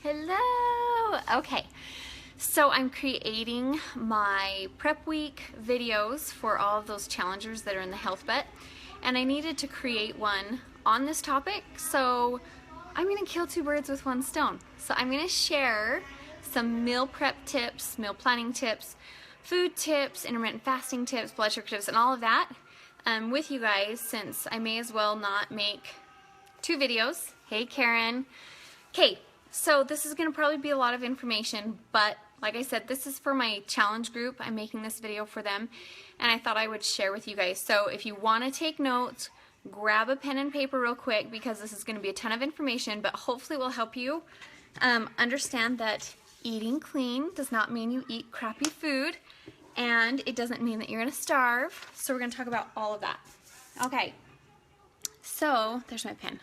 Hello! Okay, so I'm creating my prep week videos for all of those challengers that are in the health bet, and I needed to create one on this topic, so I'm going to kill two birds with one stone. So I'm going to share some meal prep tips, meal planning tips, food tips, intermittent fasting tips, blood sugar tips, and all of that with you guys, since I may as well not make two videos. Hey Karen. Okay, so this is going to probably be a lot of information, but like I said, this is for my challenge group. I'm making this video for them, and I thought I would share with you guys. So if you want to take notes, grab a pen and paper real quick, because this is going to be a ton of information, but hopefully it will help you understand that eating clean does not mean you eat crappy food, and it doesn't mean that you're going to starve. So we're going to talk about all of that. Okay, so there's my pen.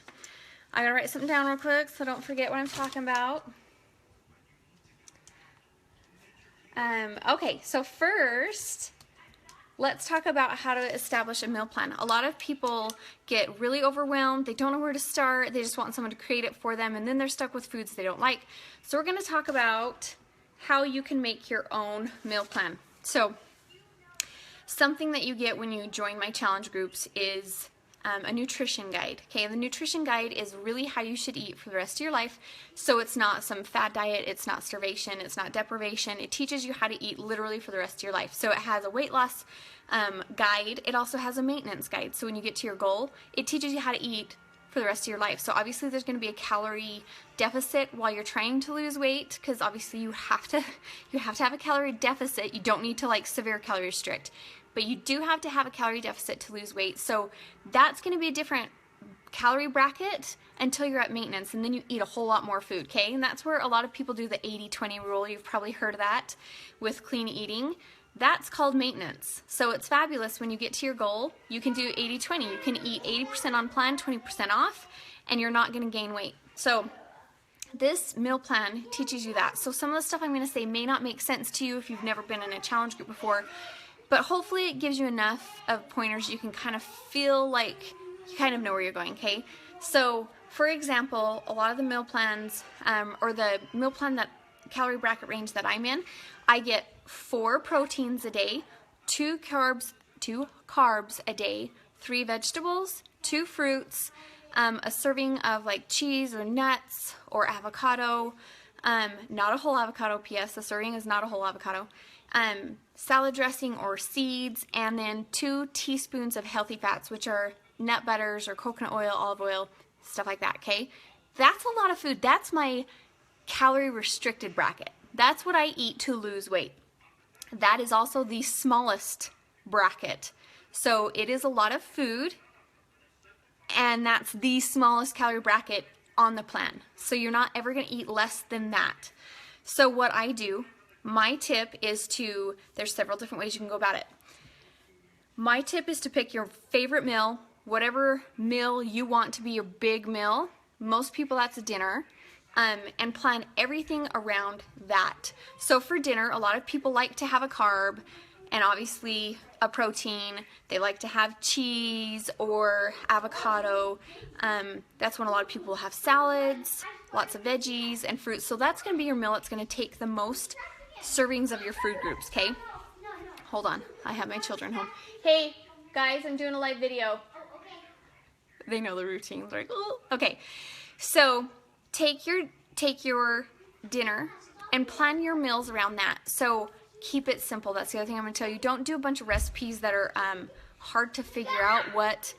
I gotta write something down real quick so I don't forget what I'm talking about. Okay, so first, let's talk about how to establish a meal plan. A lot of people get really overwhelmed. They don't know where to start. They just want someone to create it for them, and then they're stuck with foods they don't like. So we're gonna talk about how you can make your own meal plan. So something that you get when you join my challenge groups is a nutrition guide. Okay, the nutrition guide is really how you should eat for the rest of your life. So it's not some fad diet, it's not starvation, it's not deprivation. It teaches you how to eat literally for the rest of your life. So it has a weight loss guide. It also has a maintenance guide. So when you get to your goal, it teaches you how to eat for the rest of your life. So obviously there's going to be a calorie deficit while you're trying to lose weight, because obviously you have to have a calorie deficit. You don't need to like severe calorie restrict, but you do have to have a calorie deficit to lose weight. So that's going to be a different calorie bracket until you're at maintenance, and then you eat a whole lot more food, okay? And that's where a lot of people do the 80-20 rule. You've probably heard of that with clean eating. That's called maintenance. So it's fabulous when you get to your goal. You can do 80-20. You can eat 80% on plan, 20% off, and you're not going to gain weight. So this meal plan teaches you that. So some of the stuff I'm going to say may not make sense to you if you've never been in a challenge group before, but hopefully it gives you enough of pointers you can kind of feel like you kind of know where you're going, okay? So, for example, a lot of the meal plans, or the meal plan that calorie bracket range that I'm in, I get 4 proteins a day, 2 carbs a day, 3 vegetables, 2 fruits, a serving of like cheese or nuts or avocado, not a whole avocado, P.S. The serving is not a whole avocado. Salad dressing or seeds, and then 2 teaspoons of healthy fats, which are nut butters or coconut oil, olive oil, stuff like that, okay? That's a lot of food. That's my calorie restricted bracket. That's what I eat to lose weight. That is also the smallest bracket. So it is a lot of food, and that's the smallest calorie bracket on the plan. So you're not ever going to eat less than that. So what I do, my tip is to, there's several different ways you can go about it. My tip is to pick your favorite meal, whatever meal you want to be your big meal. Most people that's a dinner, and plan everything around that. So for dinner, a lot of people like to have a carb and obviously a protein. They like to have cheese or avocado. That's when a lot of people will have salads, lots of veggies and fruits. So that's going to be your meal. It's going to take the most servings of your food groups, okay? Hold on, I have my children home. Hey, guys, I'm doing a live video. They know the routine. They're like, oh. Okay, so take your dinner and plan your meals around that. So keep it simple. That's the other thing I'm going to tell you. Don't do a bunch of recipes that are hard to figure out what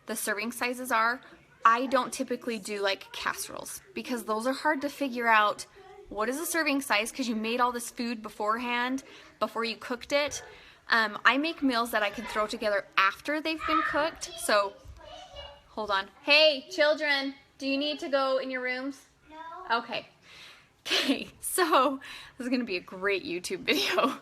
the serving sizes are. I don't typically do like casseroles, because those are hard to figure out. What is a serving size? Because you made all this food beforehand, before you cooked it. I make meals that I can throw together after they've been cooked. So, hold on. Hey, children, do you need to go in your rooms? No. Okay. Okay, so this is going to be a great YouTube video.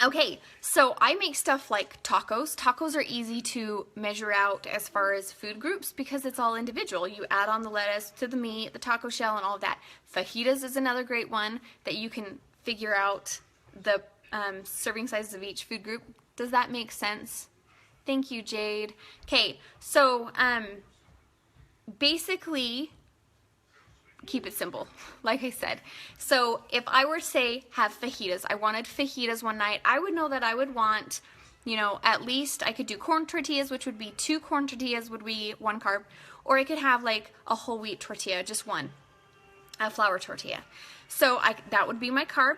Okay, so I make stuff like tacos. Tacos are easy to measure out as far as food groups because it's all individual. You add on the lettuce to the meat, the taco shell, and all of that. Fajitas is another great one that you can figure out the serving sizes of each food group. Does that make sense? Thank you, Jade. Okay, so basically keep it simple, like I said. So if I were to say have fajitas, I wanted fajitas one night, I would know that I would want, you know, at least I could do corn tortillas, which would be 2 corn tortillas would be 1 carb, or I could have like a whole wheat tortilla, just one, a flour tortilla. So that would be my carb.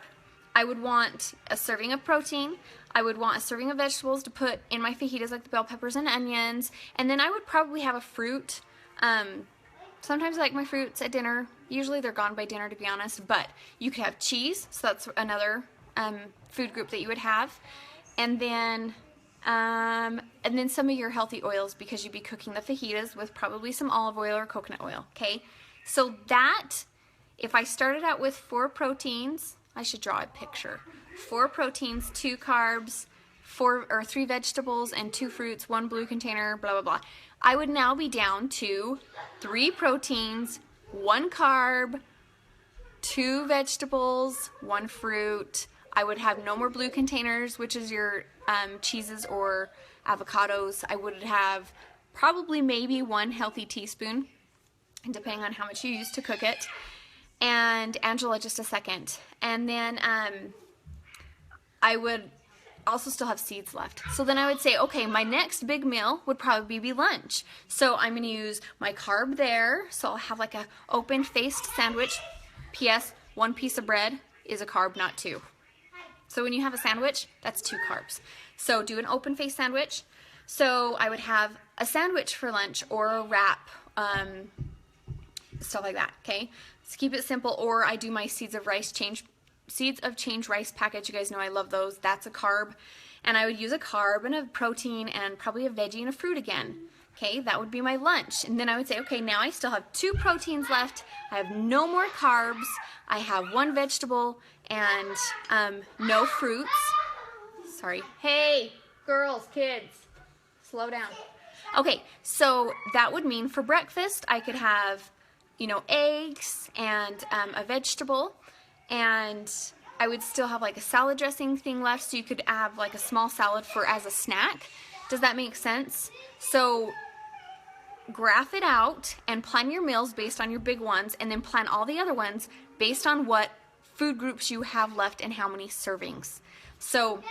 I would want a serving of protein. I would want a serving of vegetables to put in my fajitas, like the bell peppers and onions. And then I would probably have a fruit. Sometimes I like my fruits at dinner. Usually they're gone by dinner, to be honest. But you could have cheese, so that's another food group that you would have. And then some of your healthy oils, because you'd be cooking the fajitas with probably some olive oil or coconut oil. Okay, so that, if I started out with 4 proteins, I should draw a picture. 4 proteins, 2 carbs, 3 vegetables, and 2 fruits, 1 blue container, blah, blah, blah. I would now be down to 3 proteins, 1 carb, 2 vegetables, 1 fruit. I would have no more blue containers, which is your cheeses or avocados. I would have probably maybe 1 healthy teaspoon, depending on how much you use to cook it. And Angela, just a second. And then I would also still have seeds left. So then I would say, okay, my next big meal would probably be lunch. So I'm going to use my carb there. So I'll have like a open-faced sandwich. P.S. 1 piece of bread is a carb, not 2. So when you have a sandwich, that's 2 carbs. So do an open-faced sandwich. So I would have a sandwich for lunch or a wrap, stuff like that, okay? So keep it simple. Or I do my Seeds of Change rice package. You guys know I love those. That's a carb. And I would use a carb and a protein and probably a veggie and a fruit again. Okay, that would be my lunch. And then I would say, okay, now I still have 2 proteins left. I have no more carbs. I have 1 vegetable and no fruits. Sorry. Hey, girls, kids, slow down. Okay, so that would mean for breakfast I could have, you know, eggs and a vegetable. And I would still have like a salad dressing thing left, so you could have like a small salad as a snack. Does that make sense? So graph it out and plan your meals based on your big ones, and then plan all the other ones based on what food groups you have left and how many servings. So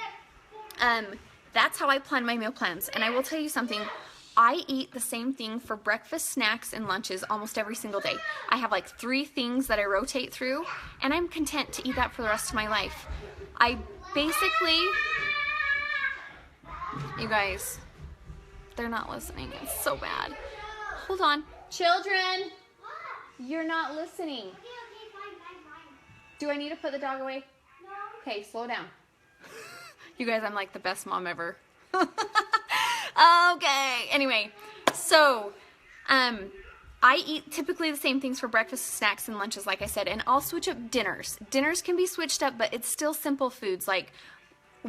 that's how I plan my meal plans. And I will tell you something. I eat the same thing for breakfast, snacks, and lunches almost every single day. I have like 3 things that I rotate through, and I'm content to eat that for the rest of my life. I basically, you guys, they're not listening. It's so bad. Hold on. Children, you're not listening. Do I need to put the dog away? No. Okay, slow down. You guys, I'm like the best mom ever. Okay, anyway, so I eat typically the same things for breakfast, snacks, and lunches, like I said, and I'll switch up dinners. Dinners can be switched up, but it's still simple foods. Like,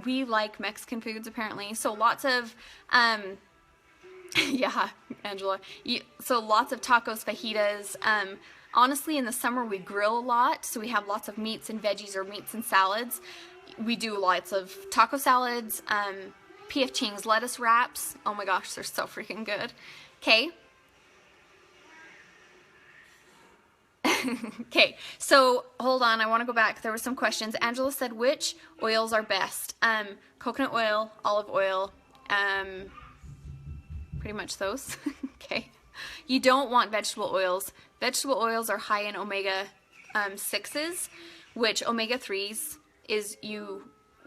we like Mexican foods, apparently, so lots of, yeah, Angela, so lots of tacos, fajitas. Honestly, in the summer, we grill a lot, so we have lots of meats and veggies or meats and salads. We do lots of taco salads, P.F. Chang's lettuce wraps. Oh my gosh, they're so freaking good. Okay. Okay, so hold on, I want to go back. There were some questions. Angela said, which oils are best? Coconut oil, olive oil, pretty much those. Okay. You don't want vegetable oils. Vegetable oils are high in omega 6s, which omega 3s is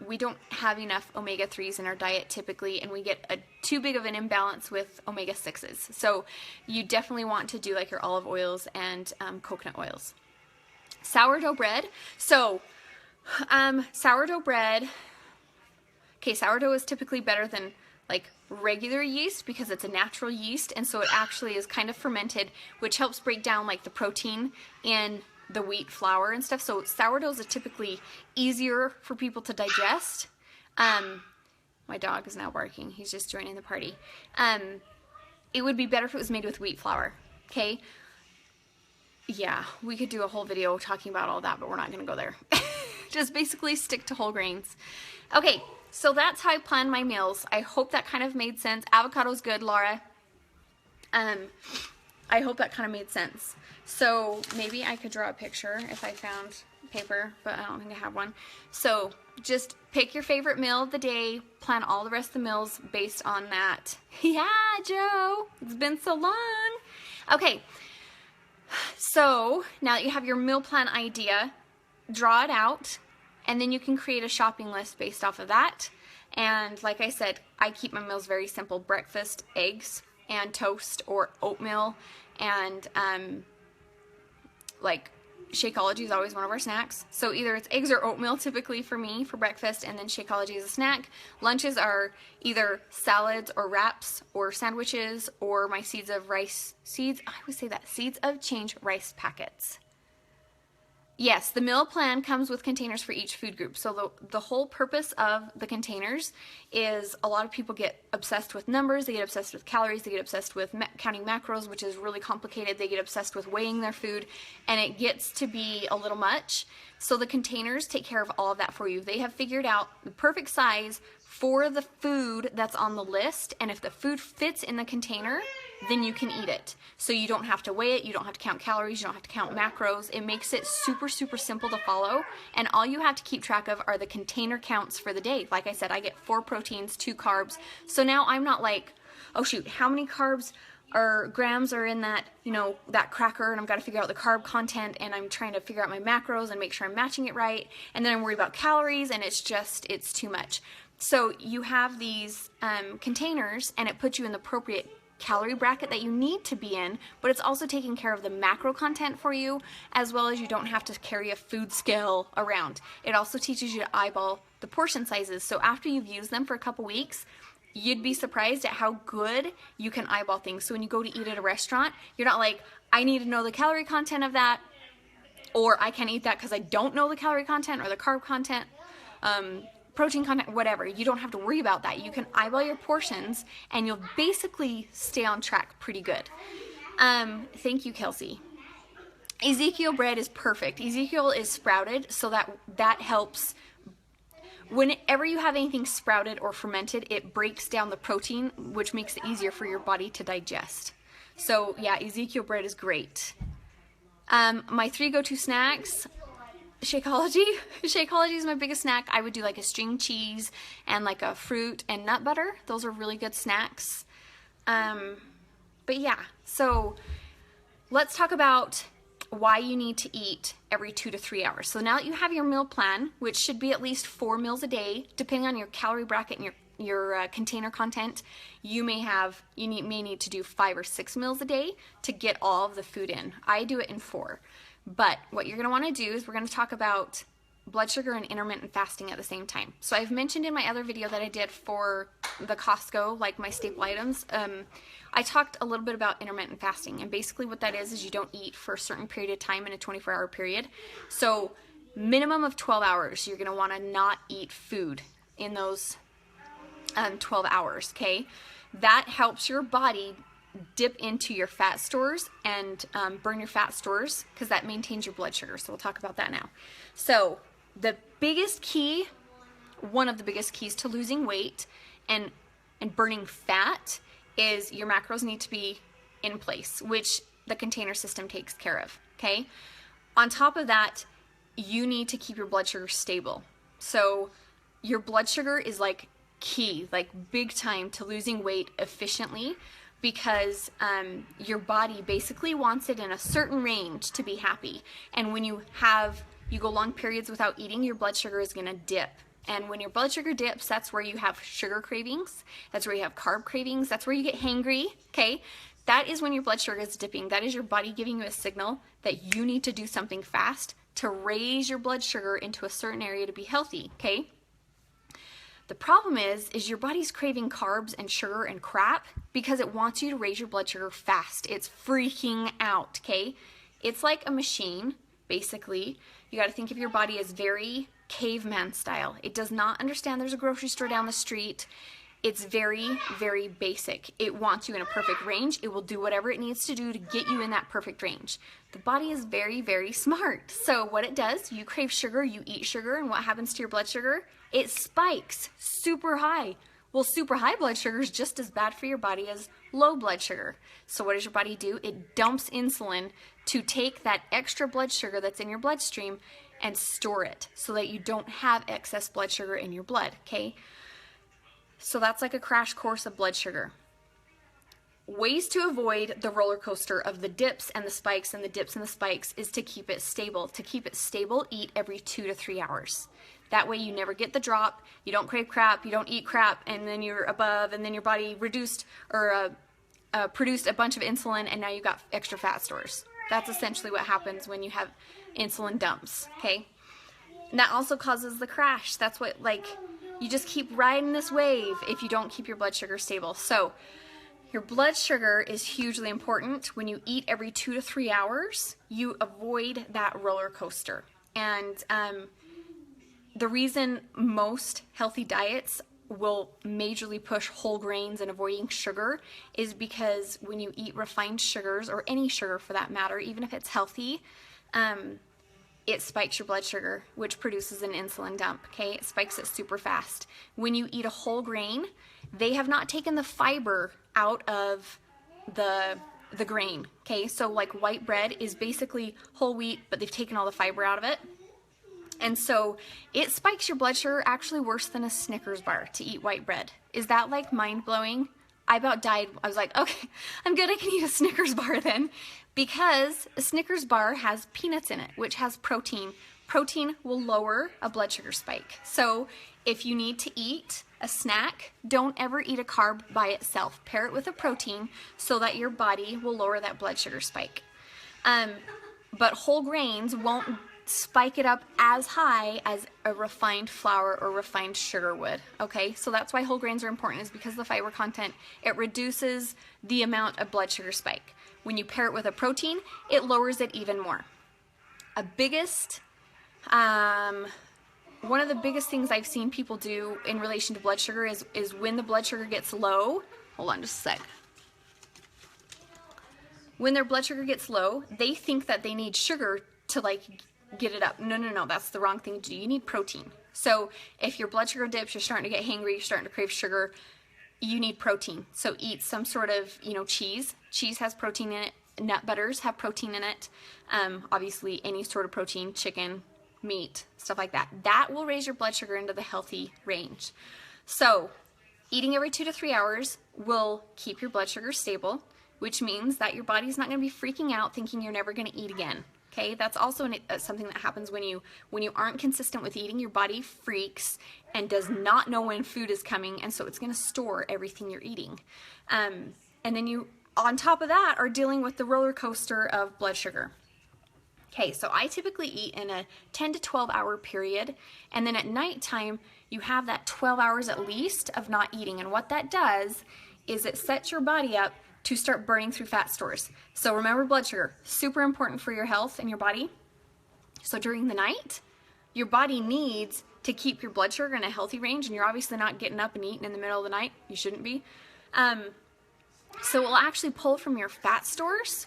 we don't have enough omega 3s in our diet typically, and we get too big of an imbalance with omega 6s. So you definitely want to do like your olive oils and coconut oils. Sourdough bread. So sourdough bread, okay, sourdough is typically better than like regular yeast because it's a natural yeast, and so it actually is kind of fermented, which helps break down like the protein in the wheat flour and stuff. So sourdoughs are typically easier for people to digest. My dog is now barking. He's just joining the party. It would be better if it was made with wheat flour. Okay. Yeah, we could do a whole video talking about all that, but we're not going to go there. Just basically stick to whole grains. Okay, so that's how I plan my meals. I hope that kind of made sense. Avocado's good, Laura. I hope that kind of made sense. So maybe I could draw a picture if I found paper, but I don't think I have one. So just pick your favorite meal of the day, plan all the rest of the meals based on that. Yeah, Joe, it's been so long. Okay, so now that you have your meal plan idea, draw it out, and then you can create a shopping list based off of that. And like I said, I keep my meals very simple: breakfast, eggs and toast, or oatmeal, and like Shakeology is always one of our snacks. So either it's eggs or oatmeal typically for me for breakfast, and then Shakeology is a snack. Lunches are either salads or wraps or sandwiches, or my seeds of change rice packets. Yes, the meal plan comes with containers for each food group. So the whole purpose of the containers is, a lot of people get obsessed with numbers, they get obsessed with calories, they get obsessed with counting macros, which is really complicated, they get obsessed with weighing their food, and it gets to be a little much. So the containers take care of all of that for you. They have figured out the perfect size for the food that's on the list, and if the food fits in the container, then you can eat it. So you don't have to weigh it, you don't have to count calories, you don't have to count macros. It makes it super, super simple to follow, and all you have to keep track of are the container counts for the day. Like I said, I get 4 proteins, 2 carbs. So now I'm not like, oh shoot, how many carbs or grams are in that, you know, that cracker, and I've got to figure out the carb content, and I'm trying to figure out my macros and make sure I'm matching it right, and then I'm worried about calories, and it's too much. So you have these containers, and it puts you in the appropriate calorie bracket that you need to be in, but it's also taking care of the macro content for you, as well as you don't have to carry a food scale around. It also teaches you to eyeball the portion sizes. So after you've used them for a couple weeks, you'd be surprised at how good you can eyeball things. So when you go to eat at a restaurant, you're not like, I need to know the calorie content of that, or I can't eat that because I don't know the calorie content or the carb content, protein content, whatever. You don't have to worry about that. You can eyeball your portions, and you'll basically stay on track pretty good. Thank you, Kelsey. Ezekiel bread is perfect. Ezekiel is sprouted, so that helps. Whenever you have anything sprouted or fermented, it breaks down the protein, which makes it easier for your body to digest. So yeah, Ezekiel bread is great. My 3 go-to snacks: Shakeology. Shakeology is my biggest snack. I would do like a string cheese and like a fruit and nut butter. Those are really good snacks. But yeah, so let's talk about why you need to eat every 2 to 3 hours. So now that you have your meal plan, which should be at least 4 meals a day, depending on your calorie bracket and your container content, you may need to do 5 or 6 meals a day to get all of the food in. I do it in 4. But what you're going to want to do is, we're going to talk about blood sugar and intermittent fasting at the same time. So I've mentioned in my other video that I did for the Costco, like my staple items, I talked a little bit about intermittent fasting, and basically what that is you don't eat for a certain period of time in a 24-hour period. So minimum of 12 hours, you're going to want to not eat food in those 12 hours, okay? That helps your body dip into your fat stores and burn your fat stores, because that maintains your blood sugar. So we'll talk about that now. So the biggest key, one of the biggest keys to losing weight and burning fat, is your macros need to be in place, which the container system takes care of, okay? On top of that, you need to keep your blood sugar stable. So your blood sugar is like key, like big time, to losing weight efficiently, because your body basically wants it in a certain range to be happy. And when you go long periods without eating, your blood sugar is going to dip. And when your blood sugar dips, that's where you have sugar cravings, that's where you have carb cravings, that's where you get hangry, okay? That is when your blood sugar is dipping. That is your body giving you a signal that you need to do something fast to raise your blood sugar into a certain area to be healthy, okay? The problem is your body's craving carbs and sugar and crap because it wants you to raise your blood sugar fast. It's freaking out, okay? It's like a machine, basically. You got to think of your body as very caveman style. It does not understand there's a grocery store down the street. It's very, very basic. It wants you in a perfect range. It will do whatever it needs to do to get you in that perfect range. The body is very, very smart. So what it does, you crave sugar, you eat sugar, and what happens to your blood sugar? It spikes super high. Well, super high blood sugar is just as bad for your body as low blood sugar. So what does your body do? It dumps insulin to take that extra blood sugar that's in your bloodstream and store it so that you don't have excess blood sugar in your blood, okay? So that's like a crash course of blood sugar. Ways to avoid the roller coaster of the dips and the spikes and the dips and the spikes is to keep it stable. To keep it stable, eat every 2 to 3 hours. That way you never get the drop, you don't crave crap, you don't eat crap, and then you're above, and then your body reduced or produced a bunch of insulin, and now you've got extra fat stores. That's essentially what happens when you have insulin dumps, okay? And that also causes the crash. That's what, like, you just keep riding this wave if you don't keep your blood sugar stable. So your blood sugar is hugely important. When you eat every 2 to 3 hours, you avoid that roller coaster. And the reason most healthy diets will majorly push whole grains and avoiding sugar is because when you eat refined sugars, or any sugar for that matter, even if it's healthy, it spikes your blood sugar, which produces an insulin dump, okay? It spikes it super fast. When you eat a whole grain, they have not taken the fiber out of the grain, okay? So like white bread is basically whole wheat, but they've taken all the fiber out of it. And so it spikes your blood sugar actually worse than a Snickers bar to eat white bread. Is that like mind-blowing? I about died. I was like, okay, I'm good, I can eat a Snickers bar then. Because a Snickers bar has peanuts in it, which has protein. Protein will lower a blood sugar spike. So if you need to eat a snack, don't ever eat a carb by itself. Pair it with a protein so that your body will lower that blood sugar spike. But whole grains won't spike it up as high as a refined flour or refined sugar would, okay? So that's why whole grains are important, is because of the fiber content. It reduces the amount of blood sugar spike. When you pair it with a protein, it lowers it even more. One of the biggest things I've seen people do in relation to blood sugar is when the blood sugar gets low, hold on just a sec. When their blood sugar gets low, they think that they need sugar to like get it up. No, that's the wrong thing to do. You need protein. So if your blood sugar dips, you're starting to get hangry, you're starting to crave sugar, you need protein. So eat some sort of, cheese. Cheese has protein in it. Nut butters have protein in it. Obviously any sort of protein, chicken, meat, stuff like that. That will raise your blood sugar into the healthy range. So eating every 2 to 3 hours will keep your blood sugar stable, which means that your body's not going to be freaking out thinking you're never going to eat again. Okay, that's also something that happens when you aren't consistent with eating. Your body freaks and does not know when food is coming, and so it's going to store everything you're eating. And then you, on top of that, are dealing with the roller coaster of blood sugar. Okay, so I typically eat in a 10 to 12 hour period, and then at nighttime you have that 12 hours at least of not eating. And what that does is it sets your body up to start burning through fat stores. So remember, blood sugar, super important for your health and your body. So during the night, your body needs to keep your blood sugar in a healthy range, and you're obviously not getting up and eating in the middle of the night. You shouldn't be. So it will actually pull from your fat stores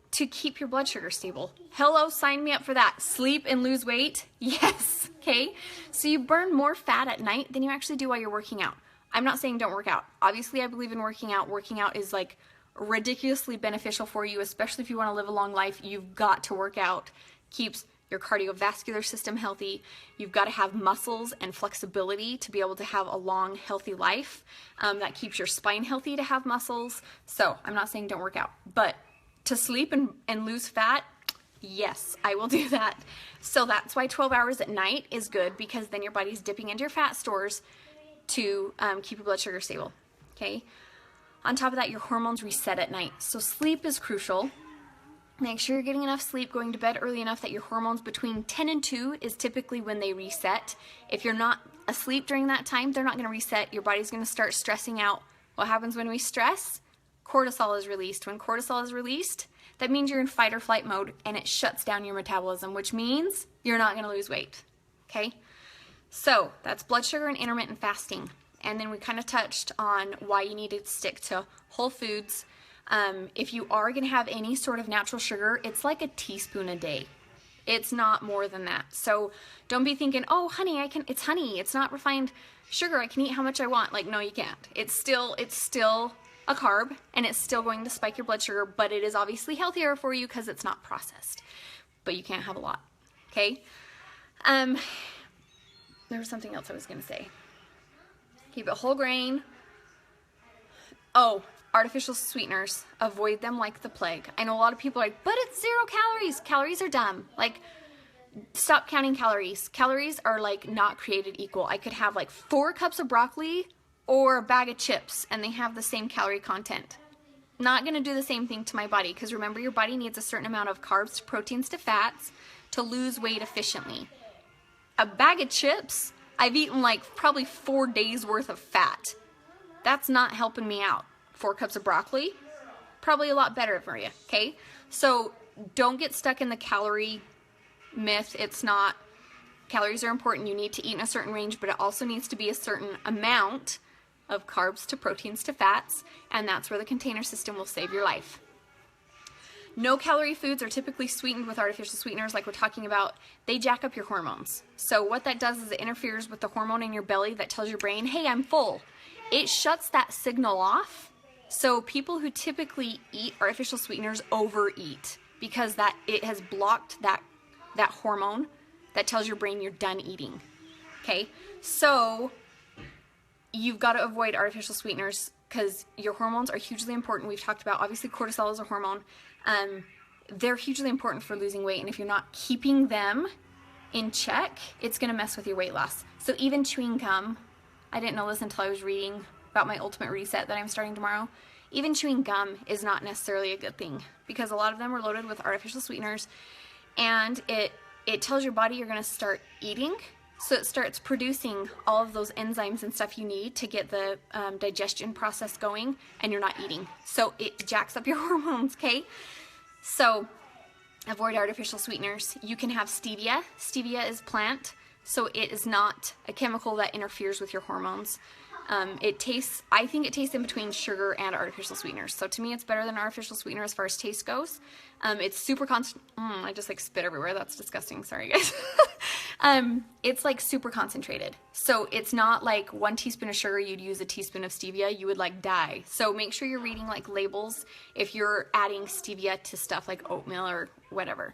to keep your blood sugar stable. Hello, sign me up for that. Sleep and lose weight? Yes, okay? So you burn more fat at night than you actually do while you're working out. I'm not saying don't work out. Obviously, I believe in working out. Working out is like ridiculously beneficial for you, especially if you want to live a long life. You've got to work out. Keeps your cardiovascular system healthy. You've got to have muscles and flexibility to be able to have a long, healthy life. That keeps your spine healthy to have muscles. So I'm not saying don't work out, but to sleep and lose fat, yes, I will do that. So that's why 12 hours at night is good, because then your body's dipping into your fat stores to keep your blood sugar stable, okay? On top of that, your hormones reset at night. So sleep is crucial. Make sure you're getting enough sleep, going to bed early enough that your hormones between 10 and 2 is typically when they reset. If you're not asleep during that time, they're not going to reset. Your body's going to start stressing out. What happens when we stress? Cortisol is released. When cortisol is released, that means you're in fight or flight mode, and it shuts down your metabolism, which means you're not going to lose weight, okay? So that's blood sugar and intermittent fasting. And then we kind of touched on why you need to stick to whole foods. If you are going to have any sort of natural sugar, it's like a teaspoon a day. It's not more than that. So don't be thinking, oh, honey, it's honey. It's not refined sugar. I can eat how much I want. Like, no, you can't. It's still a carb, and it's still going to spike your blood sugar, but it is obviously healthier for you because it's not processed. But you can't have a lot. Okay? There was something else I was going to say. Keep it whole grain. Oh, artificial sweeteners. Avoid them like the plague. I know a lot of people are like, but it's 0 calories. Calories are dumb. Like, stop counting calories. Calories are like not created equal. I could have like 4 cups of broccoli or a bag of chips and they have the same calorie content. Not going to do the same thing to my body, because remember, your body needs a certain amount of carbs to proteins to fats to lose weight efficiently. A bag of chips, I've eaten like probably 4 days worth of fat. That's not helping me out. 4 cups of broccoli, probably a lot better for you, okay? So don't get stuck in the calorie myth. It's not, calories are important. You need to eat in a certain range, but it also needs to be a certain amount of carbs to proteins to fats, and that's where the container system will save your life. No calorie foods are typically sweetened with artificial sweeteners like we're talking about. They jack up your hormones. So what that does is it interferes with the hormone in your belly that tells your brain, hey, I'm full. It shuts that signal off. So people who typically eat artificial sweeteners overeat because it has blocked that hormone that tells your brain you're done eating. Okay? So you've got to avoid artificial sweeteners because your hormones are hugely important. We've talked about, obviously, cortisol is a hormone. They're hugely important for losing weight, and if you're not keeping them in check, it's going to mess with your weight loss. So even chewing gum, I didn't know this until I was reading about my ultimate reset that I'm starting tomorrow. Even chewing gum is not necessarily a good thing because a lot of them are loaded with artificial sweeteners, and it tells your body you're going to start eating. So it starts producing all of those enzymes and stuff you need to get the digestion process going, and you're not eating. So it jacks up your hormones, okay? So avoid artificial sweeteners. You can have stevia. Stevia is plant, so it is not a chemical that interferes with your hormones. I think it tastes in between sugar and artificial sweeteners. So to me, it's better than artificial sweetener as far as taste goes. It's super I just like spit everywhere. That's disgusting. Sorry, guys. It's like super concentrated. So it's not like 1 teaspoon of sugar, you'd use a teaspoon of stevia, you would like die. So make sure you're reading like labels if you're adding stevia to stuff like oatmeal or whatever.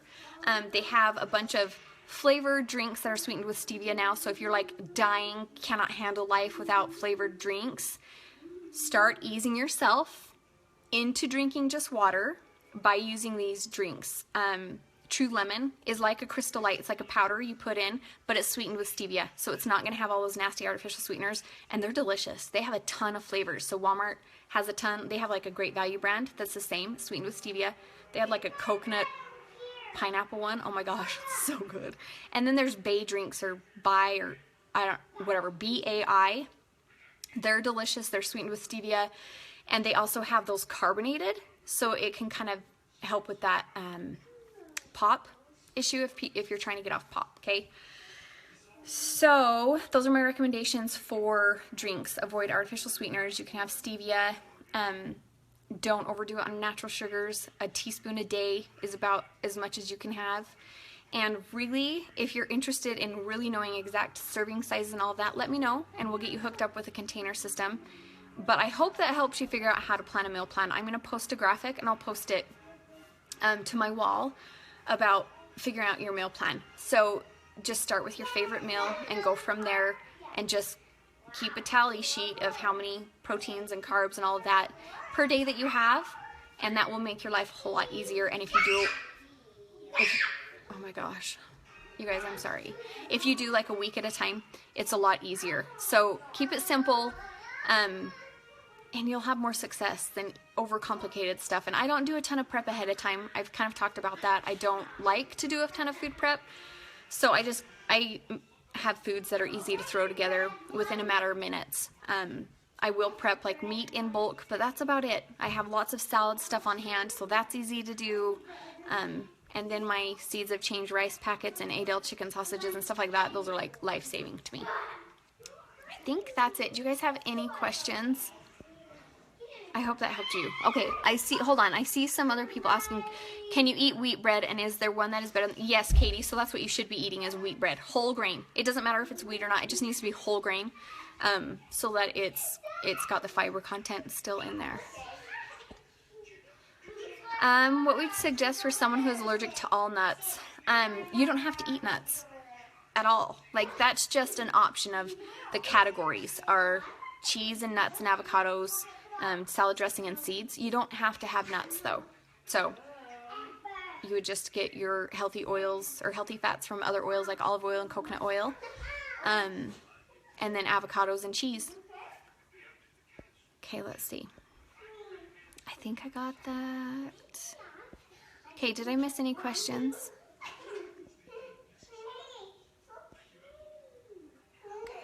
They have a bunch of flavored drinks that are sweetened with stevia now. So if you're like dying, cannot handle life without flavored drinks, start easing yourself into drinking just water by using these drinks. True Lemon is like a Crystal Light. It's like a powder you put in, but it's sweetened with stevia. So it's not going to have all those nasty artificial sweeteners, and they're delicious. They have a ton of flavors. So Walmart has a ton. They have like a Great Value brand that's the same, sweetened with stevia. They had like a coconut pineapple one. Oh my gosh, it's so good. And then there's Bay drinks, or Bai, or whatever, BAI. They're delicious. They're sweetened with stevia, and they also have those carbonated, so it can kind of help with that pop issue if you're trying to get off pop. Okay, so those are my recommendations for drinks. Avoid artificial sweeteners. You can have stevia. Don't overdo it on natural sugars. A teaspoon a day is about as much as you can have. And really, if you're interested in really knowing exact serving sizes and all of that, let me know, and we'll get you hooked up with a container system. But I hope that helps you figure out how to plan a meal plan. I'm going to post a graphic, and I'll post it to my wall about figuring out your meal plan. So just start with your favorite meal and go from there, and just keep a tally sheet of how many proteins and carbs and all of that per day that you have, and that will make your life a whole lot easier. And if you do, oh my gosh, you guys, I'm sorry. If you do like a week at a time, it's a lot easier. So keep it simple, and you'll have more success than overcomplicated stuff. And I don't do a ton of prep ahead of time. I've kind of talked about that. I don't like to do a ton of food prep, so I have foods that are easy to throw together within a matter of minutes. I will prep like meat in bulk, but that's about it. I have lots of salad stuff on hand, so that's easy to do. And then my Seeds of Change rice packets and Adele chicken sausages and stuff like that, those are like life-saving to me. I think that's it. Do you guys have any questions? I hope that helped you. Okay, hold on. I see some other people asking, can you eat wheat bread, and is there one that is better? Yes, Katie, so that's what you should be eating is wheat bread. Whole grain. It doesn't matter if it's wheat or not. It just needs to be whole grain, so that it's got the fiber content still in there. What we'd suggest for someone who is allergic to all nuts, you don't have to eat nuts at all. Like, that's just an option of the categories are cheese and nuts and avocados, salad dressing and seeds. You don't have to have nuts though. So you would just get your healthy oils or healthy fats from other oils like olive oil and coconut oil, and then avocados and cheese. Okay, let's see. I think I got that. Okay, did I miss any questions?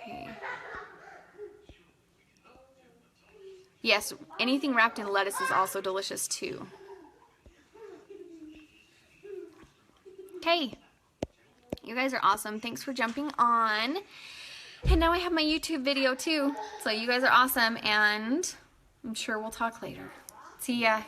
Okay. Yes, anything wrapped in lettuce is also delicious too. Okay, you guys are awesome. Thanks for jumping on. And now I have my YouTube video too. So you guys are awesome, and I'm sure we'll talk later. See ya.